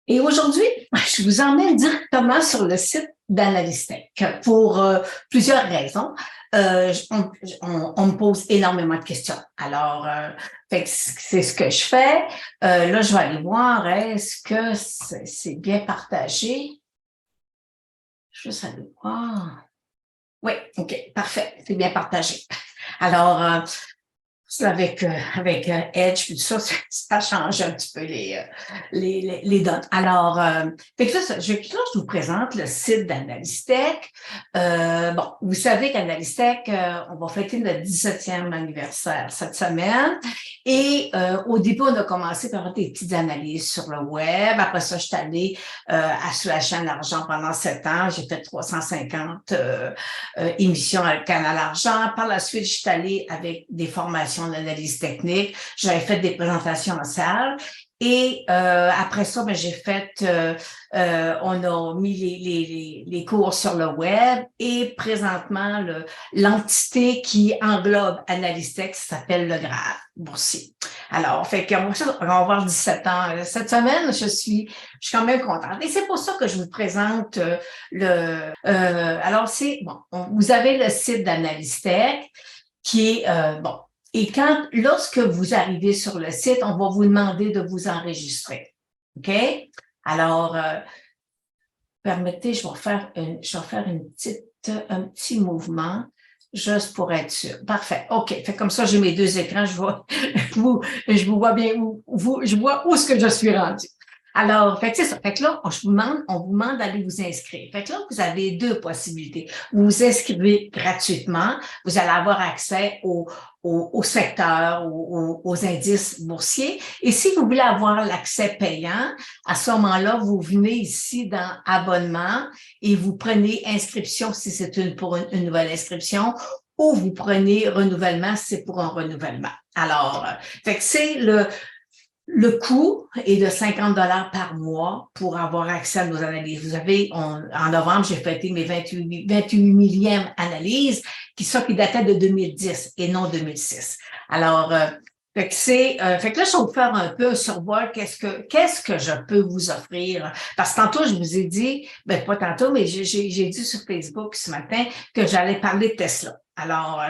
Et aujourd'hui, je vous emmène directement sur le site d'Analystech pour plusieurs raisons. On me pose énormément de questions. Alors, c'est ce que je fais. Là, je vais aller voir, est-ce que c'est bien partagé? Juste aller voir. Oui, OK, parfait, c'est bien partagé. Alors, avec Edge, puis tout ça, ça change un petit peu les données. Alors, fait que là, je vous présente le site d'Analystech. Bon, vous savez qu'Analystech, on va fêter notre 17e anniversaire cette semaine. Et au début, on a commencé par des petites analyses sur le web. Après ça, je suis allée sur la chaîne Argent pendant 7 ans. J'ai fait 350 émissions à Canal Argent. Par la suite, je suis allée avec des formations d'analyse technique. J'avais fait des présentations en salle. Et après ça, ben, on a mis les cours sur le web et présentement, l'entité qui englobe Analystech s'appelle le graphe boursier. Alors, fait qu'on va avoir 17 ans. Cette semaine, je suis quand même contente. Et c'est pour ça que je vous présente alors, vous avez le site d'Analystech qui est, bon, et lorsque vous arrivez sur le site, on va vous demander de vous enregistrer. OK? Alors, permettez, je vais faire un petit mouvement juste pour être sûr. Parfait. OK. Fait comme ça, j'ai mes deux écrans. Je vous vois bien je vois où est-ce que je suis rendue. Alors, fait que c'est ça. Fait que là, on vous demande d'aller vous inscrire. Fait que là, vous avez deux possibilités. Vous vous inscrivez gratuitement. Vous allez avoir accès au secteur, aux indices boursiers. Et si vous voulez avoir l'accès payant, à ce moment-là, vous venez ici dans Abonnement et vous prenez Inscription si c'est pour une nouvelle inscription ou vous prenez Renouvellement si c'est pour un renouvellement. Alors, fait que c'est le coût est de 50 $ par mois pour avoir accès à nos analyses. Vous savez, en novembre, j'ai fêté mes 28 millième analyses qui datait de 2010 et non 2006. Alors, fait que là, je vais vous faire un peu un survol. Qu'est-ce que je peux vous offrir? Parce que tantôt, je vous ai dit, ben pas tantôt, mais j'ai dit sur Facebook ce matin que j'allais parler de Tesla. Alors,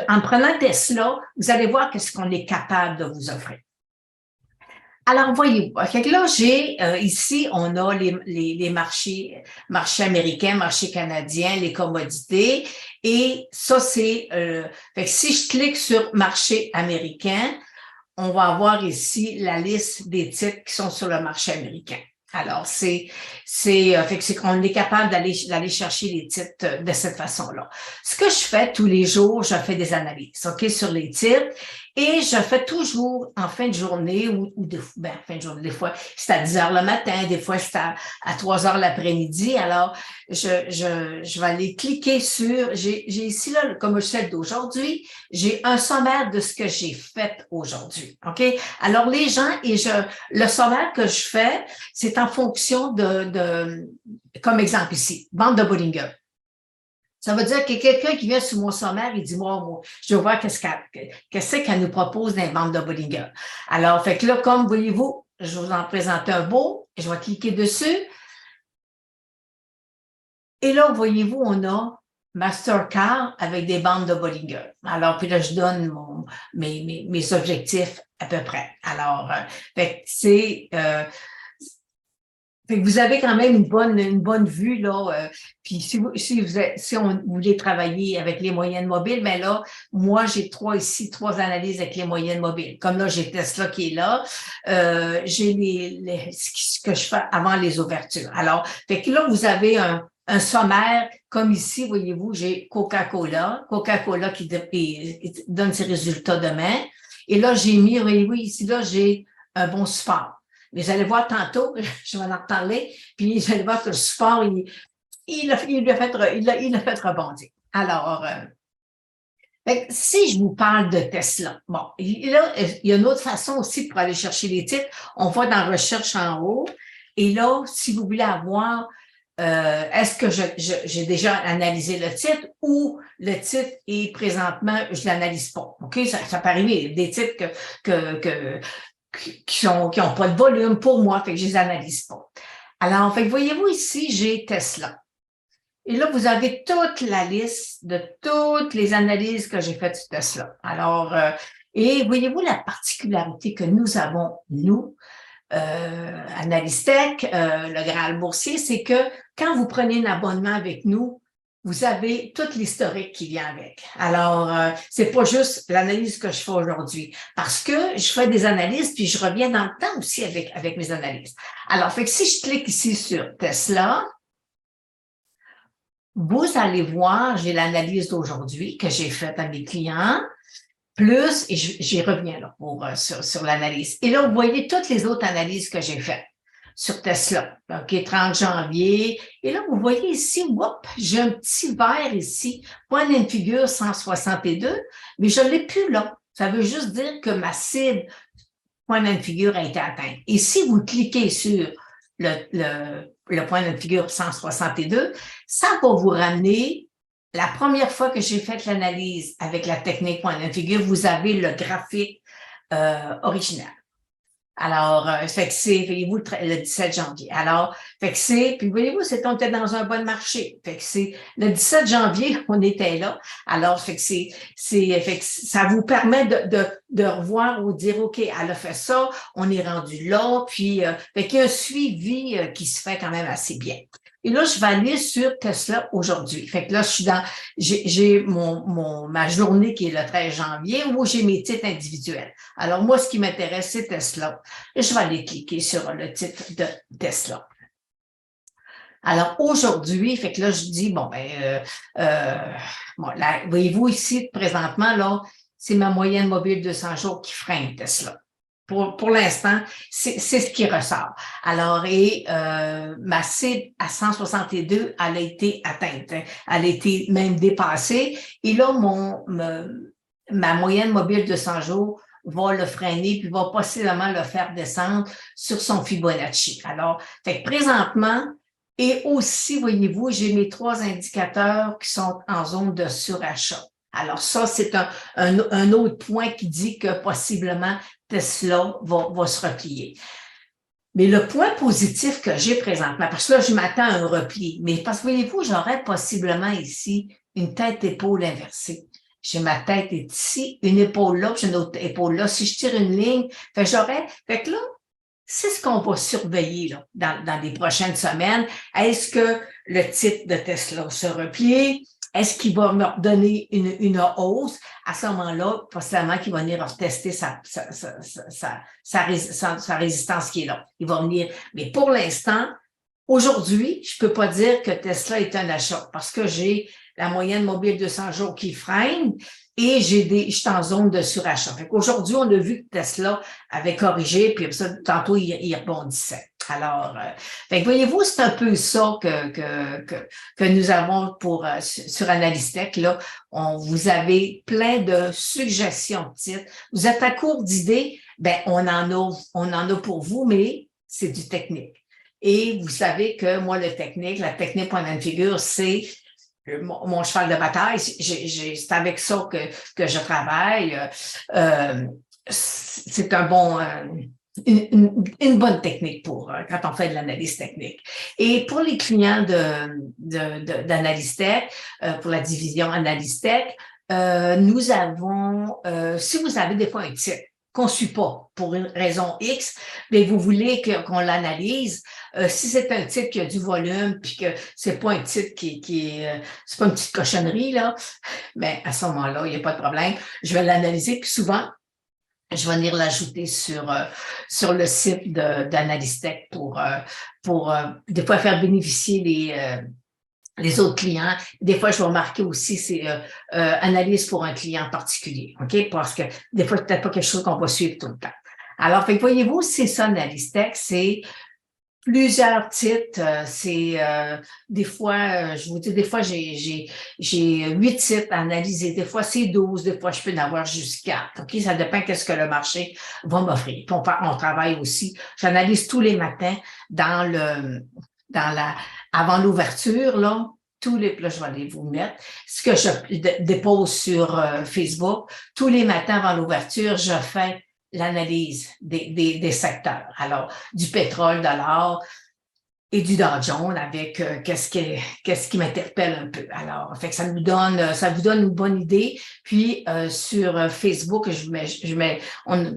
en prenant Tesla, vous allez voir qu'est-ce qu'on est capable de vous offrir. Alors, voyez-vous, fait que là, ici, on a les marchés américains, marchés canadiens, les commodités. Et ça, fait que si je clique sur marché américain, on va avoir ici la liste des titres qui sont sur le marché américain. Alors, fait que c'est qu'on est capable d'aller chercher les titres de cette façon-là. Ce que je fais tous les jours, je fais des analyses, OK, sur les titres. Et je fais toujours en fin de journée en fin de journée, des fois, c'est à 10 heures le matin, des fois, c'est à 3 heures l'après-midi. Alors, je vais aller cliquer j'ai ici, là, comme le site d'aujourd'hui, j'ai un sommaire de ce que j'ai fait aujourd'hui. OK? Alors, les gens, le sommaire que je fais, c'est en fonction comme exemple ici, bande de Bollinger. Ça veut dire que quelqu'un qui vient sur mon sommaire, il dit, moi, je veux voir qu'est-ce qu'elle nous propose dans les bandes de Bollinger. Alors, fait que là, comme voyez-vous, je vous en présente un beau, je vais cliquer dessus. Et là, voyez-vous, on a Mastercard avec des bandes de Bollinger. Alors, puis là, je donne mes objectifs à peu près. Alors, fait que fait que vous avez quand même une bonne vue, là. Puis si on voulait travailler avec les moyennes mobiles, mais là, moi, j'ai trois analyses avec les moyennes mobiles. Comme là, j'ai Tesla qui est là. J'ai ce que je fais avant les ouvertures. Alors, fait que là, vous avez un sommaire, comme ici, voyez-vous, j'ai Coca-Cola qui donne ses résultats demain. Et là, j'ai mis, voyez-vous, ici, là, j'ai un bon support. Mais vous allez voir tantôt, je vais en reparler, puis vous allez voir que le support, il a fait rebondir. Alors, si je vous parle de Tesla, bon, là, il y a une autre façon aussi pour aller chercher les titres. On va dans Recherche en haut, et là, si vous voulez avoir est-ce que j'ai déjà analysé le titre ou le titre est présentement, je l'analyse pas. OK? Ça peut arriver. Des titres que qui ont pas de volume pour moi, fait que je les analyse pas. Alors, fait que voyez-vous ici, j'ai Tesla. Et là, vous avez toute la liste de toutes les analyses que j'ai faites sur Tesla. Alors, et voyez-vous la particularité que nous avons, nous, Analystech, le Graal boursier, c'est que quand vous prenez un abonnement avec nous, vous avez tout l'historique qui vient avec. Alors, c'est pas juste l'analyse que je fais aujourd'hui, parce que je fais des analyses, puis je reviens dans le temps aussi avec mes analyses. Alors, fait que si je clique ici sur Tesla, vous allez voir, j'ai l'analyse d'aujourd'hui que j'ai faite à mes clients, plus, et j'y reviens là sur l'analyse. Et là, vous voyez toutes les autres analyses que j'ai faites sur Tesla. OK, 30 janvier. Et là, vous voyez ici, j'ai un petit vert ici, point d'une figure 162, mais je ne l'ai plus là. Ça veut juste dire que ma cible, point d'une figure, a été atteinte. Et si vous cliquez sur le point de figure 162, ça va vous ramener la première fois que j'ai fait l'analyse avec la technique point de figure, vous avez le graphique original. Alors, fait que c'est, voyez-vous, le 17 janvier. Alors, fait que c'est, puis voyez-vous, c'est qu'on était dans un bon marché. Fait que c'est, le 17 janvier, on était là. Alors, fait que fait que ça vous permet de revoir ou de dire, OK, elle a fait ça, on est rendu là, puis, fait qu'il y a un suivi qui se fait quand même assez bien. Et là, je vais aller sur Tesla aujourd'hui. Fait que là, j'ai ma journée qui est le 13 janvier où j'ai mes titres individuels. Alors, moi, ce qui m'intéresse, c'est Tesla. Et je vais aller cliquer sur le titre de Tesla. Alors, aujourd'hui, fait que là, je dis, bon, voyez-vous ici, présentement, là, c'est ma moyenne mobile de 200 jours qui freine Tesla. Pour l'instant, c'est ce qui ressort. Alors, ma cible à 162, elle a été atteinte. Elle a été même dépassée. Et là, ma moyenne mobile de 100 jours va le freiner puis va possiblement le faire descendre sur son Fibonacci. Alors, fait que présentement, et aussi, voyez-vous, j'ai mes 3 indicateurs qui sont en zone de surachat. Alors ça, c'est un autre point qui dit que possiblement Tesla va se replier. Mais le point positif que j'ai présentement, parce que là, je m'attends à un repli, mais parce que voyez-vous, j'aurais possiblement ici une tête-épaule inversée. J'ai ma tête ici, une épaule là, puis une autre épaule là. Si je tire une ligne, fait que là, c'est ce qu'on va surveiller là, dans les prochaines semaines. Est-ce que le titre de Tesla se replie? Est-ce qu'il va me donner une hausse? À ce moment-là, possiblement qu'il va venir tester sa résistance qui est là. Il va venir. Mais pour l'instant, aujourd'hui, je peux pas dire que Tesla est un achat parce que j'ai la moyenne mobile de 100 jours qui freine et je suis en zone de surachat. Aujourd'hui, on a vu que Tesla avait corrigé, puis ça, tantôt, il rebondissait. Alors, voyez-vous, c'est un peu ça que nous avons sur Analystech. Là, vous avez plein de suggestions de titres. Vous êtes à court d'idées, on en a pour vous, mais c'est du technique. Et vous savez que moi, la technique point de figure, c'est mon cheval de bataille. C'est avec ça que je travaille. C'est une bonne technique quand on fait de l'analyse technique. Et pour les clients d'Analystech, pour la division Analystech, nous avons, si vous avez des fois un titre qu'on ne suit pas pour une raison X, mais vous voulez qu'on l'analyse, si c'est un titre qui a du volume, puis que c'est pas un titre c'est pas une petite cochonnerie, là, mais à ce moment-là, il n'y a pas de problème. Je vais l'analyser, puis souvent, je vais venir l'ajouter sur le site d'Analystech pour des fois faire bénéficier les autres clients. Des fois, je vais marquer aussi, c'est analyse pour un client particulier, OK? Parce que des fois, c'est peut-être pas quelque chose qu'on va suivre tout le temps. Alors, voyez-vous, c'est ça, Analystech, c'est plusieurs titres. Des fois, je vous dis, des fois, j'ai 8 titres à analyser. Des fois, c'est 12. Des fois, je peux en avoir jusqu'à 4. OK? Ça dépend qu'est-ce que le marché va m'offrir. Puis on travaille aussi. J'analyse tous les matins avant l'ouverture, là. Là, je vais aller vous mettre. Ce que je dépose sur Facebook, tous les matins avant l'ouverture, je fais l'analyse des secteurs. Alors, du pétrole, de l'or et du Dow Jones avec qu'est-ce qui m'interpelle un peu. Alors, fait que ça vous donne une bonne idée. Puis sur Facebook,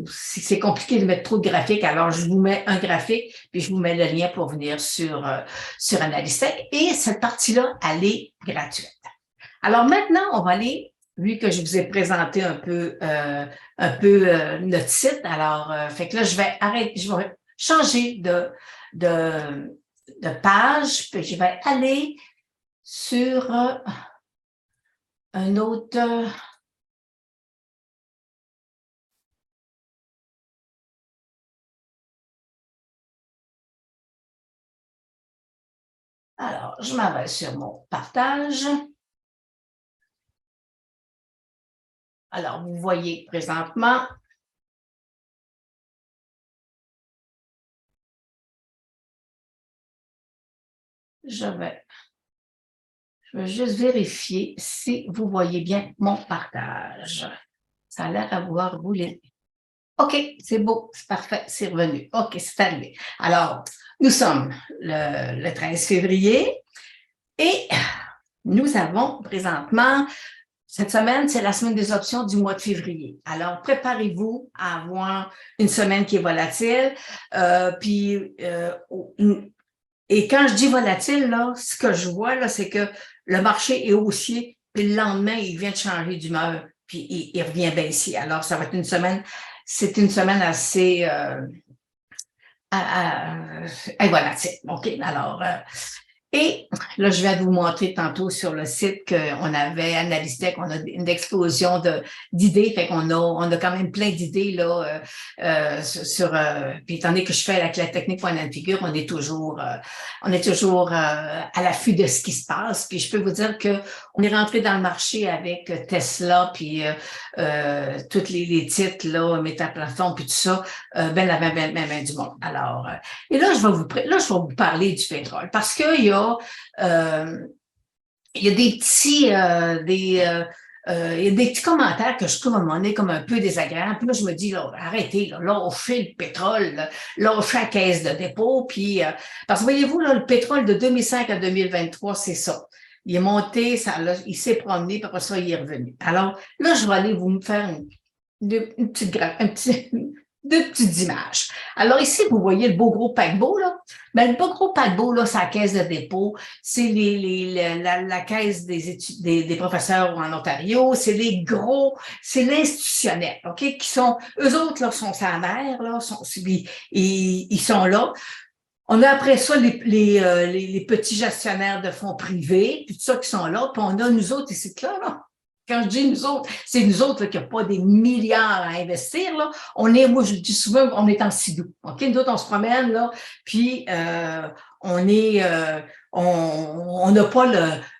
c'est compliqué de mettre trop de graphiques. Alors, je vous mets un graphique, puis je vous mets le lien pour venir sur Analystech. Et cette partie-là, elle est gratuite. Alors maintenant, on va aller, vu que je vous ai présenté un peu notre site. Alors, fait que là, je vais changer de page, puis je vais aller sur un autre. Alors, je m'en vais sur mon partage. Alors, vous voyez présentement, je vais juste vérifier si vous voyez bien mon partage. Ça a l'air d'avoir roulé. OK, c'est beau, c'est parfait, c'est revenu. OK, c'est arrivé. Alors, nous sommes le 13 février et nous avons présentement, cette semaine, c'est la semaine des options du mois de février. Alors, préparez-vous à avoir une semaine qui est volatile. Et quand je dis volatile, là, ce que je vois, là, c'est que le marché est haussier, puis le lendemain, il vient de changer d'humeur, puis il revient baissier. Alors, ça va être une semaine, c'est une semaine assez volatile. OK, alors, et là, je vais vous montrer tantôt sur le site qu'on avait Analystech, on a une explosion d'idées, fait qu'on a quand même plein d'idées là puis étant donné que je fais avec la technique point de figure, on est toujours à l'affût de ce qui se passe. Puis je peux vous dire que on est rentré dans le marché avec Tesla, puis tous les titres là, Métaplafond, puis tout ça, ben du monde. Alors, et là, je vais vous parler du pétrole parce qu'il y a il y a des petits il y a des petits commentaires que je trouve à un moment donné comme un peu désagréables. Puis là, je me dis, là, arrêtez, là, lâchez le pétrole, lâchez la caisse de dépôt. Puis, parce que voyez-vous, là, le pétrole de 2005 à 2023, c'est ça. Il est monté, il s'est promené, puis après ça, il est revenu. Alors, là, je vais aller vous faire une petite deux petites images. Alors ici, vous voyez le beau gros paquebot, là. Ben, le beau gros paquebot, là, c'est la caisse de dépôt, c'est la caisse des professeurs en Ontario, c'est c'est l'institutionnel, OK, qui sont, eux autres, là, sont sa mère, là, ils sont là. On a après ça les petits gestionnaires de fonds privés, puis tout ça qui sont là, puis on a nous autres ici, là. Quand je dis nous autres, c'est nous autres là, qui n'ont pas des milliards à investir. Là. Moi, je dis souvent, on est en sidou. OK? Nous autres, on se promène, là, puis on n'a pas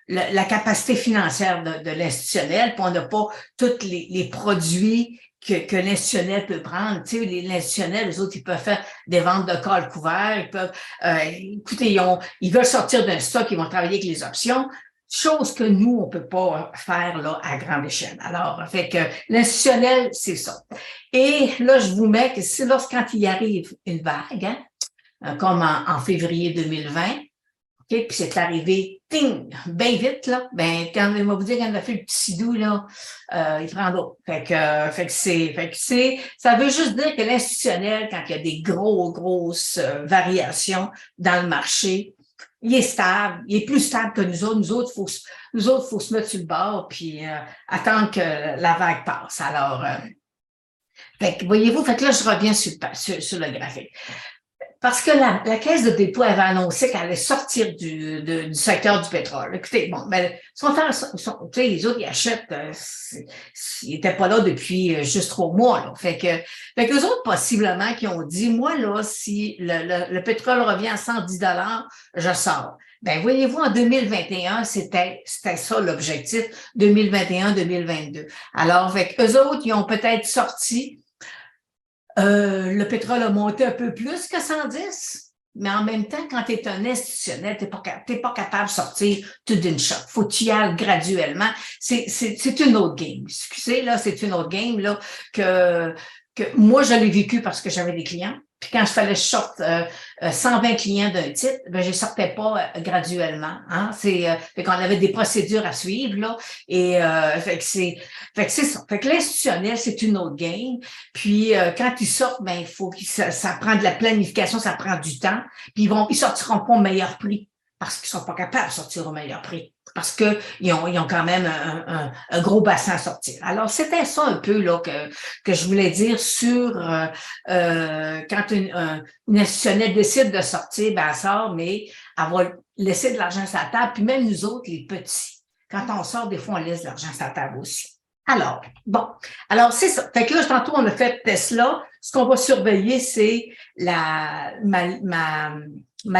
la capacité financière de l'institutionnel, puis on n'a pas tous les produits que l'institutionnel peut prendre. Tu sais, l'institutionnel, les autres, ils peuvent faire des ventes de call couverts, ils peuvent, écoutez, ils veulent sortir d'un stock, ils vont travailler avec les options. Chose que nous, on peut pas faire là à grande échelle. Alors, fait que l'institutionnel, c'est ça. Et là, je vous mets que quand il arrive une vague, comme en février 2020, OK, puis c'est arrivé, ting, bien vite, là, ben, quand il va vous dire qu'on a fait le petit sidou, là, il prend l'eau. Fait que ça veut juste dire que l'institutionnel, quand il y a des grosses variations dans le marché, il est stable, il est plus stable que nous autres. Nous autres, faut se mettre sur le bord puis attendre que la vague passe. Alors, fait que, voyez-vous, fait que là, je reviens sur le graphique. Parce que la Caisse de dépôt avait annoncé qu'elle allait sortir du secteur du pétrole. Écoutez, bon, ben, les autres, ils achètent, ils n'étaient pas là depuis juste 3 mois, là. Fait que les autres, possiblement, qui ont dit, moi, là, si le pétrole revient à 110 $, je sors. Ben, voyez-vous, en 2021, c'était ça l'objectif, 2021-2022. Alors, fait eux autres, ils ont peut-être sorti. Le pétrole a monté un peu plus que 110, mais en même temps, quand tu es un institutionnel, tu n'es pas capable de sortir tout d'une shot. Faut que tu y ailles graduellement. C'est une autre game. Excusez, là, c'est une autre game là, que que moi, je l'ai vécu parce que j'avais des clients. Puis quand je fallait que je sorte 120 clients d'un titre, ben je ne sortais pas graduellement. Hein? Fait qu'on avait des procédures à suivre, là. Et fait que c'est ça. Fait que l'institutionnel, c'est une autre game. Puis quand ils sortent, ben il faut que ça prend de la planification, ça prend du temps. Puis ils sortiront pas au meilleur prix parce qu'ils sont pas capables de sortir au meilleur prix. Parce qu'ils ont quand même un gros bassin à sortir. Alors, c'était ça un peu là que je voulais dire sur quand une institutionnelle décide de sortir, ben elle sort, mais elle va laisser de l'argent sur la table. Puis même nous autres, les petits, quand on sort, des fois, on laisse de l'argent sur la table aussi. Alors, bon. Alors, c'est ça. Fait que là, tantôt, on a fait Tesla. Ce qu'on va surveiller, c'est ma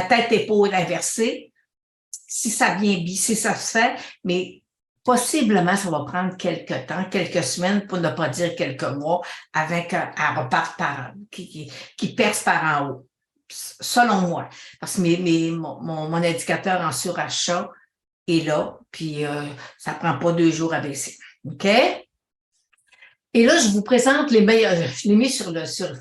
tête-épaule inversée. Si ça vient bien, si ça se fait, mais possiblement, ça va prendre quelques temps, quelques semaines, pour ne pas dire quelques mois, avec un repart qui perce par en haut, selon moi. Parce que mon indicateur en surachat est là, puis ça prend pas 2 jours à baisser. OK? Et là, je vous présente les meilleurs, je l'ai mis sur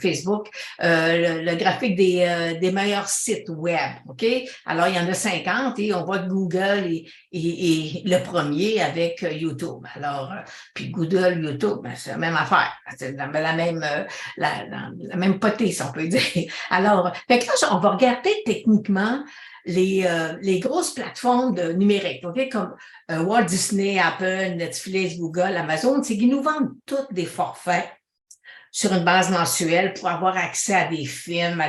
Facebook, le graphique des meilleurs sites web, OK? Alors, il y en a 50 et on voit Google et le premier avec YouTube. Alors, puis Google, YouTube, ben, c'est la même affaire. C'est la même potée, si on peut dire. Alors, fait que là, on va regarder techniquement les grosses plateformes numériques, OK? Comme Walt Disney, Apple, Netflix, Google, Amazon, c'est qu'ils nous vendent tous des forfaits sur une base mensuelle pour avoir accès à des films,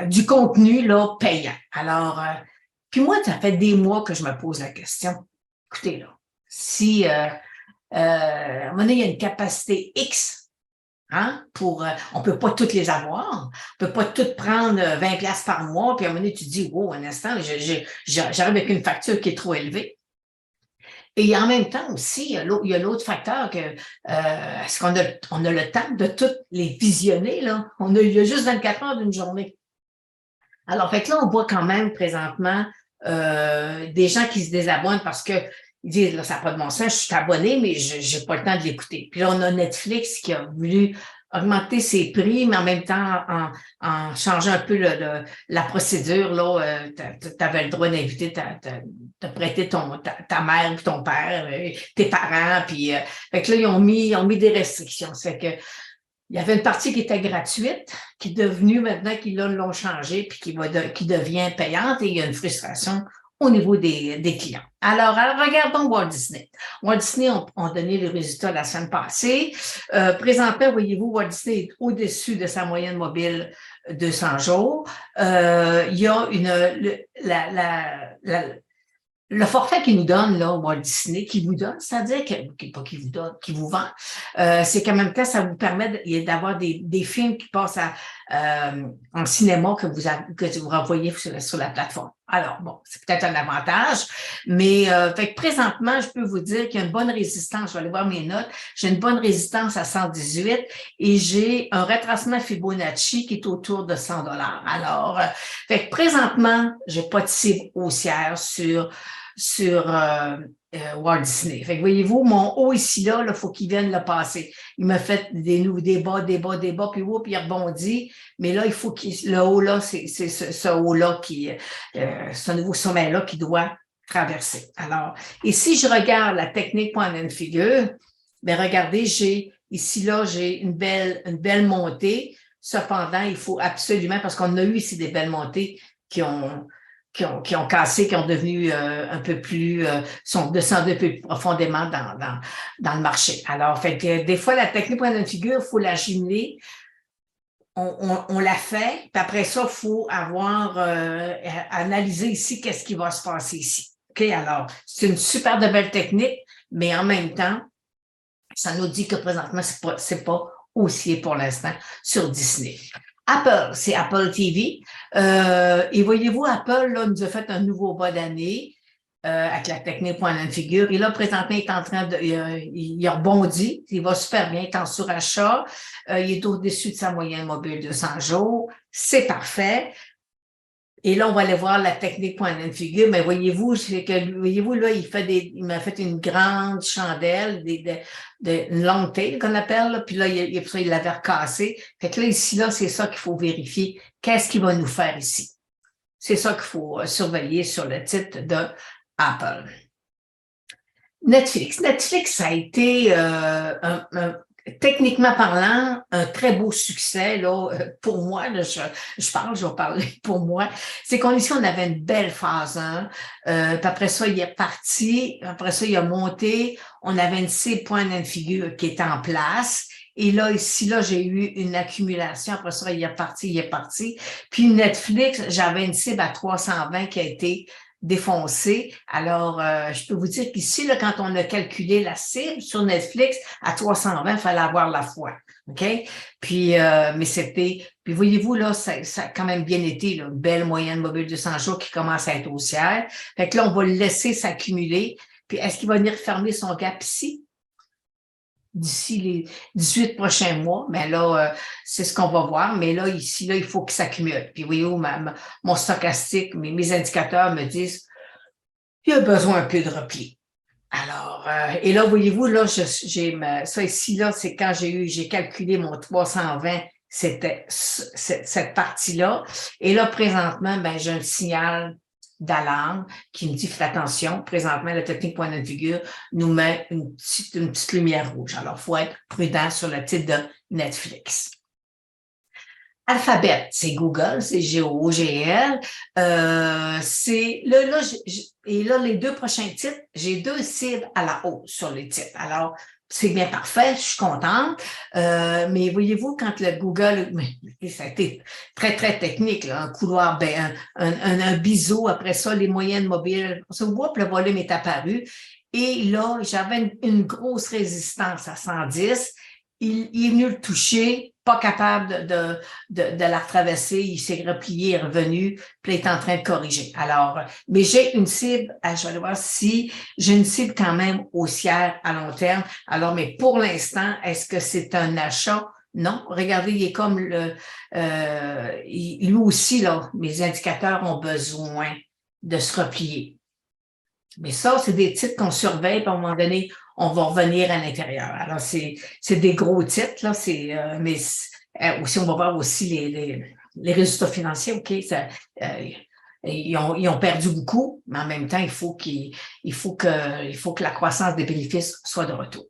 du contenu là, payant. Alors, puis moi, ça fait des mois que je me pose la question. Écoutez, là, si à un moment donné, il y a une capacité X. Hein, on peut pas toutes les avoir. On peut pas toutes prendre 20 pièces par mois, puis à un moment donné, tu te dis, wow, un instant, j'arrive avec une facture qui est trop élevée. Et en même temps aussi, il y a l'autre facteur que, est-ce qu'on a le temps de toutes les visionner, là? Il y a juste 24 heures d'une journée. Alors, fait que là, on voit quand même présentement des gens qui se désabonnent parce que ils disent, là, ça n'a pas de bon sens, je suis abonné, mais je n'ai pas le temps de l'écouter. Puis là, on a Netflix qui a voulu augmenter ses prix, mais en même temps, en changeant un peu la procédure, là, tu avais le droit d'inviter de prêter ta mère ou ton père, tes parents, puis fait que là, ils ont mis des restrictions. C'est que il y avait une partie qui était gratuite, qui est devenue maintenant qu'ils l'ont changé, puis qui devient payante, et il y a une frustration au niveau des clients. Alors, regardons Walt Disney. Walt Disney ont donné les résultats la semaine passée. Présentement, voyez-vous, Walt Disney est au-dessus de sa moyenne mobile 200 jours. Il y a le forfait qu'il nous donne, là, Walt Disney, qui vous donne, c'est-à-dire pas qu'il vous donne, qui vous vend, c'est qu'en même temps, ça vous permet d'avoir des films qui passent en cinéma que vous renvoyez sur la plateforme. Alors, bon, c'est peut-être un avantage, mais fait que présentement, je peux vous dire qu'il y a une bonne résistance. Je vais aller voir mes notes. J'ai une bonne résistance à 118 et j'ai un retracement Fibonacci qui est autour de 100 $. Alors, fait que présentement, j'ai pas de cible haussière sur Walt Disney. Fait que voyez-vous, mon haut ici, là, il faut qu'il vienne le passer. Il m'a fait des bas, puis il rebondit. Mais là, il faut le haut là, c'est ce haut-là ce nouveau sommet-là qui doit traverser. Alors, et si je regarde la technique point and figure, ben regardez, ici, là, j'ai une belle montée. Cependant, il faut absolument, parce qu'on a eu ici des belles montées qui ont cassé, qui ont devenu un peu plus, sont descendus un peu plus profondément dans le marché. Alors, fait que des fois, la technique point and figure, il faut la jumeler. On l'a fait, puis après ça, il faut avoir analysé ici qu'est-ce qui va se passer ici. OK, alors, c'est une super de belle technique, mais en même temps, ça nous dit que présentement, c'est pas haussier pour l'instant sur Disney. Apple, c'est Apple TV. Et voyez-vous, Apple là, nous a fait un nouveau bas d'année avec la technique point and figure. Et là, présentement, il est en train il rebondit. Il va super bien, il est en surachat. Il est au-dessus de sa moyenne mobile de 100 jours. C'est parfait. Et là, on va aller voir la technique point and figure, mais voyez-vous, c'est que, voyez-vous, là, il m'a fait une grande chandelle, une longue taille qu'on appelle, là, puis là, il l'avait recassé. Fait que là, ici, là, c'est ça qu'il faut vérifier. Qu'est-ce qu'il va nous faire ici? C'est ça qu'il faut surveiller sur le titre de Apple. Netflix. Netflix, ça a été techniquement parlant, un très beau succès là, pour moi. Là, je vais parler pour moi. C'est qu'on ici, on avait une belle phase 1. Puis après ça, il est parti. Après ça, il a monté. On avait une cible point and figure qui était en place. Et là, ici, là, j'ai eu une accumulation. Après ça, il est parti, il est parti. Puis Netflix, j'avais une cible à 320 qui a été défoncée. Alors, je peux vous dire qu'ici, là, quand on a calculé la cible sur Netflix à 320, il fallait avoir la foi. OK? Puis, mais c'était, puis voyez-vous, là, ça a quand même bien été, là, une belle moyenne mobile de 100 jours qui commence à être haussière. Fait que là, on va le laisser s'accumuler. Puis, est-ce qu'il va venir fermer son gap ici? D'ici les 18 prochains mois, mais là, c'est ce qu'on va voir. Mais là, ici, là, il faut qu'il s'accumule. Puis, voyez-vous, mon stochastique, mes indicateurs me disent qu'il y a besoin un peu de repli. Alors, et là, voyez-vous, là, ça ici, là, c'est quand j'ai calculé mon 320, c'était cette partie-là. Et là, présentement, ben, j'ai un signal d'alarme qui me dit, faites attention, présentement, la technique point de figure nous met une petite lumière rouge. Alors, il faut être prudent sur le titre de Netflix. Alphabet, c'est Google, c'est G-O-O-G-L. C'est là, et là, les deux prochains titres, j'ai deux cibles à la hausse sur les titres. Alors, c'est bien parfait, je suis contente. Mais voyez-vous, quand le Google, ça a été très, très technique, là, un couloir, ben, un biseau, après ça, les moyennes mobiles, on se voit, puis le volume est apparu. Et là, j'avais une grosse résistance à 110. Il est venu le toucher, pas capable de la retraverser, il s'est replié, il est revenu, puis il est en train de corriger. Alors, mais j'ai une cible, je vais aller voir si j'ai une cible quand même haussière à long terme. Alors, mais pour l'instant, est-ce que c'est un achat? Non. Regardez, il est comme lui aussi, là, mes indicateurs ont besoin de se replier. Mais ça, c'est des titres qu'on surveille, puis à un moment donné, on va revenir à l'intérieur. Alors, c'est des gros titres, là, mais aussi, on va voir aussi les résultats financiers, OK? Ils ont perdu beaucoup, mais en même temps, il faut que la croissance des bénéfices soit de retour.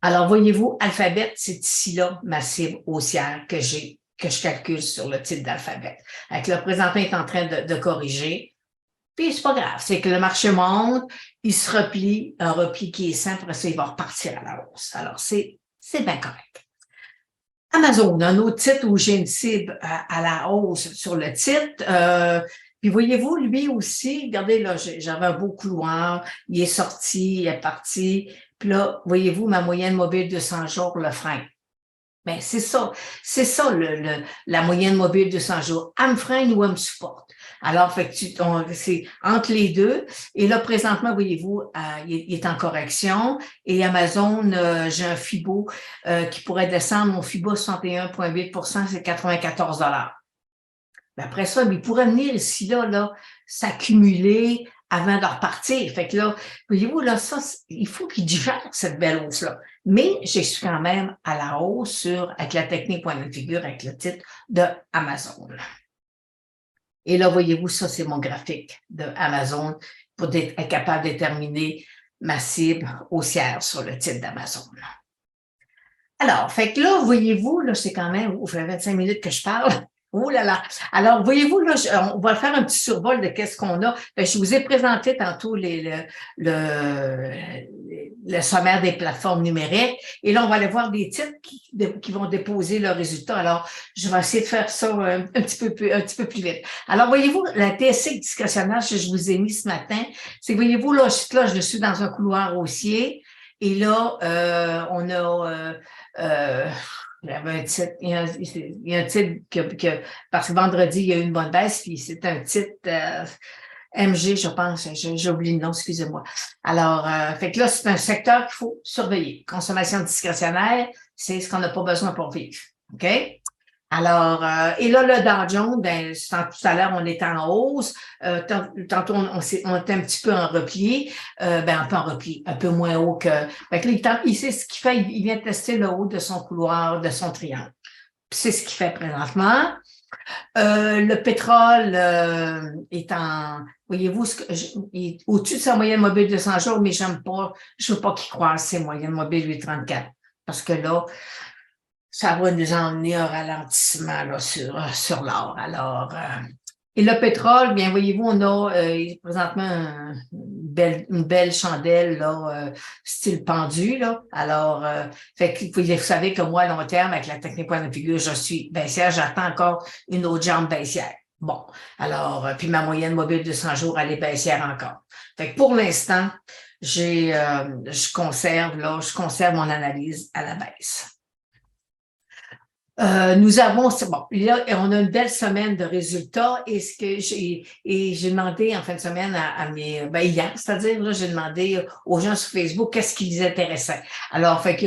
Alors, voyez-vous, Alphabet, c'est ici, là, ma cible haussière que je calcule sur le titre d'Alphabet. Avec le présentement est en train de corriger. Puis c'est pas grave, c'est que le marché monte, il se replie, un repli qui est simple, après ça, il va repartir à la hausse. Alors, c'est bien correct. Amazon, un autre titre où j'ai une cible à la hausse sur le titre. Puis voyez-vous, lui aussi, regardez, là, j'avais un beau couloir, il est sorti, il est parti. Puis là, voyez-vous, ma moyenne mobile de 100 jours, le frein. Ben, c'est ça, la moyenne mobile de 100 jours. Elle me freine ou elle me supporte. Alors, fait que c'est entre les deux. Et là, présentement, voyez-vous, il est en correction. Et Amazon, j'ai un FIBO qui pourrait descendre. Mon FIBO 61,8 c'est 94 $. Après ça, il pourrait venir ici, là, s'accumuler avant de repartir. Fait que là, voyez-vous, là, ça, il faut qu'il digère cette belle hausse-là. Mais je suis quand même à la hausse avec la technique point de figure, avec le titre de Amazon. Et là, voyez-vous, ça, c'est mon graphique de Amazon pour être capable de déterminer ma cible haussière sur le titre d'Amazon. Alors, fait que là, voyez-vous, là, c'est quand même, ça fait 25 minutes que je parle. Oh là là! Alors, voyez-vous, là, on va faire un petit survol de qu'est-ce qu'on a. Je vous ai présenté tantôt le sommaire des plateformes numériques. Et là, on va aller voir des titres qui vont déposer leurs résultats. Alors, je vais essayer de faire ça un petit peu plus vite. Alors, voyez-vous, la TSC discrétionnaire que je vous ai mis ce matin, c'est que, voyez-vous, là, je suis dans un couloir haussier. Et là, on a... il y avait un titre, il y a un titre parce que vendredi, il y a eu une bonne baisse, puis c'est un titre MG, je pense, j'ai oublié le nom, excusez-moi. Alors, fait que là, c'est un secteur qu'il faut surveiller. Consommation discrétionnaire, c'est ce qu'on n'a pas besoin pour vivre. OK? Alors, et là, le Dow Jones, ben, tout à l'heure, on était en hausse. Tantôt, on était un petit peu en repli. Ben, un peu en repli, un peu moins haut que. Fait que là, il sait ce qu'il fait. Il vient tester le haut de son couloir, de son triangle. Puis c'est ce qu'il fait présentement. Le pétrole est en, voyez-vous, il est au-dessus de sa moyenne mobile de 100 jours, mais je veux pas qu'il croise ses moyennes mobiles 8,34. Parce que là, ça va nous emmener un ralentissement là, sur l'or. Alors, et le pétrole, bien, voyez-vous, on a présentement une belle chandelle, là, style pendu, là. Alors, fait que vous savez que moi, à long terme, avec la technique point de figure, je suis baissière, j'attends encore une autre jambe baissière. Bon, alors, puis ma moyenne mobile de 100 jours, elle est baissière encore. Fait que pour l'instant, je conserve mon analyse à la baisse. Nous avons, bon, là, on a une belle semaine de résultats et j'ai demandé en fin de semaine à mes, ben hier, c'est-à-dire, là, j'ai demandé aux gens sur Facebook qu'est-ce qui les intéressait. Alors, fait que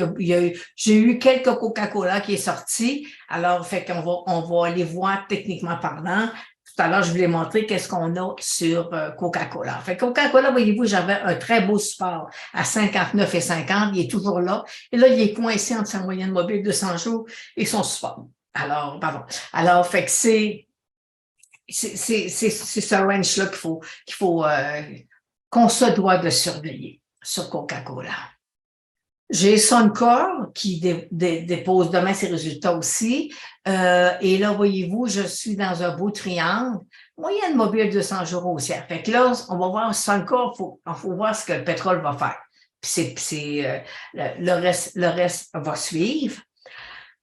j'ai eu quelques Coca-Cola qui est sorti. Alors, fait on va aller voir techniquement parlant. Tout à l'heure, je voulais montrer qu'est-ce qu'on a sur Coca-Cola. Fait que Coca-Cola, voyez-vous, j'avais un très beau support à 59,50. Il est toujours là. Et là, il est coincé entre sa moyenne mobile de 100 jours et son support. Alors, pardon. Alors, fait que c'est ce range-là qu'on se doit de surveiller sur Coca-Cola. J'ai Suncor qui dépose demain ses résultats aussi. Et là, voyez-vous, je suis dans un beau triangle. Moyenne mobile de 100 jours haussière. Fait que là, on va voir Suncor, faut voir ce que le pétrole va faire. Puis le reste va suivre.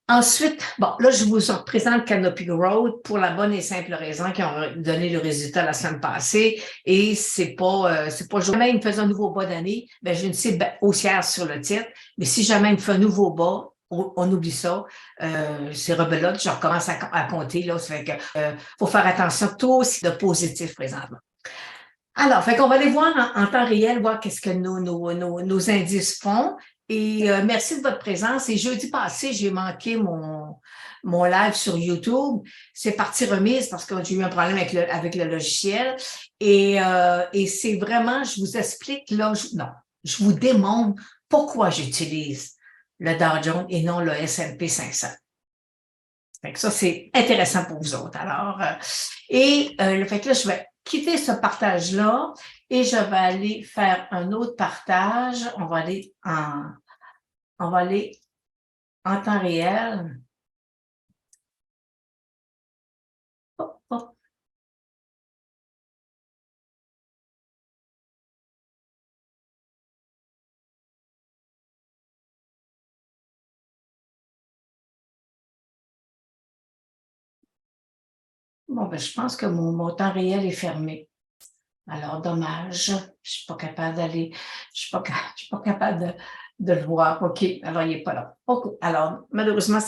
Ensuite, bon, là, je vous présente Canopy Growth pour la bonne et simple raison qu'ils ont donné le résultat la semaine passée et c'est pas jamais il me faisait un nouveau bas d'année, ben j'ai une cible haussière sur le titre, mais si jamais il me fait un nouveau bas, on oublie ça, c'est rebelote, je recommence à compter, là, ça fait que faut faire attention, tout aussi de positif présentement. Alors, fait qu'on va aller voir en temps réel, voir qu'est-ce que nos indices font. Et merci de votre présence. Et jeudi passé, j'ai manqué mon live sur YouTube. C'est partie remise parce que j'ai eu un problème avec le logiciel. Et c'est vraiment, je vous explique là, je vous démontre pourquoi j'utilise le Dow Jones et non le S&P 500. Fait que ça, c'est intéressant pour vous autres. Alors, fait que là, je vais quitter ce partage-là et je vais aller faire un autre partage. On va aller en temps réel. Hop, hop. Bon, ben, je pense que mon temps réel est fermé. Alors, dommage. Je suis pas capable d'aller, je suis pas capable de le voir. OK. Alors, il est pas là. OK. Alors, malheureusement,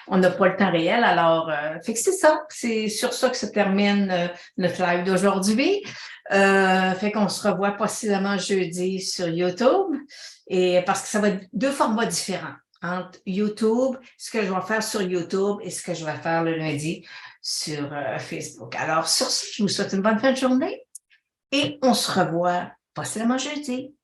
on n'a pas le temps réel. Alors, fait que c'est ça. C'est sur ça que se termine notre live d'aujourd'hui. Fait qu'on se revoit possiblement jeudi sur YouTube. Et parce que ça va être deux formats différents entre YouTube, ce que je vais faire sur YouTube et ce que je vais faire le lundi sur Facebook. Alors, sur ce, je vous souhaite une bonne fin de journée et on se revoit possiblement jeudi.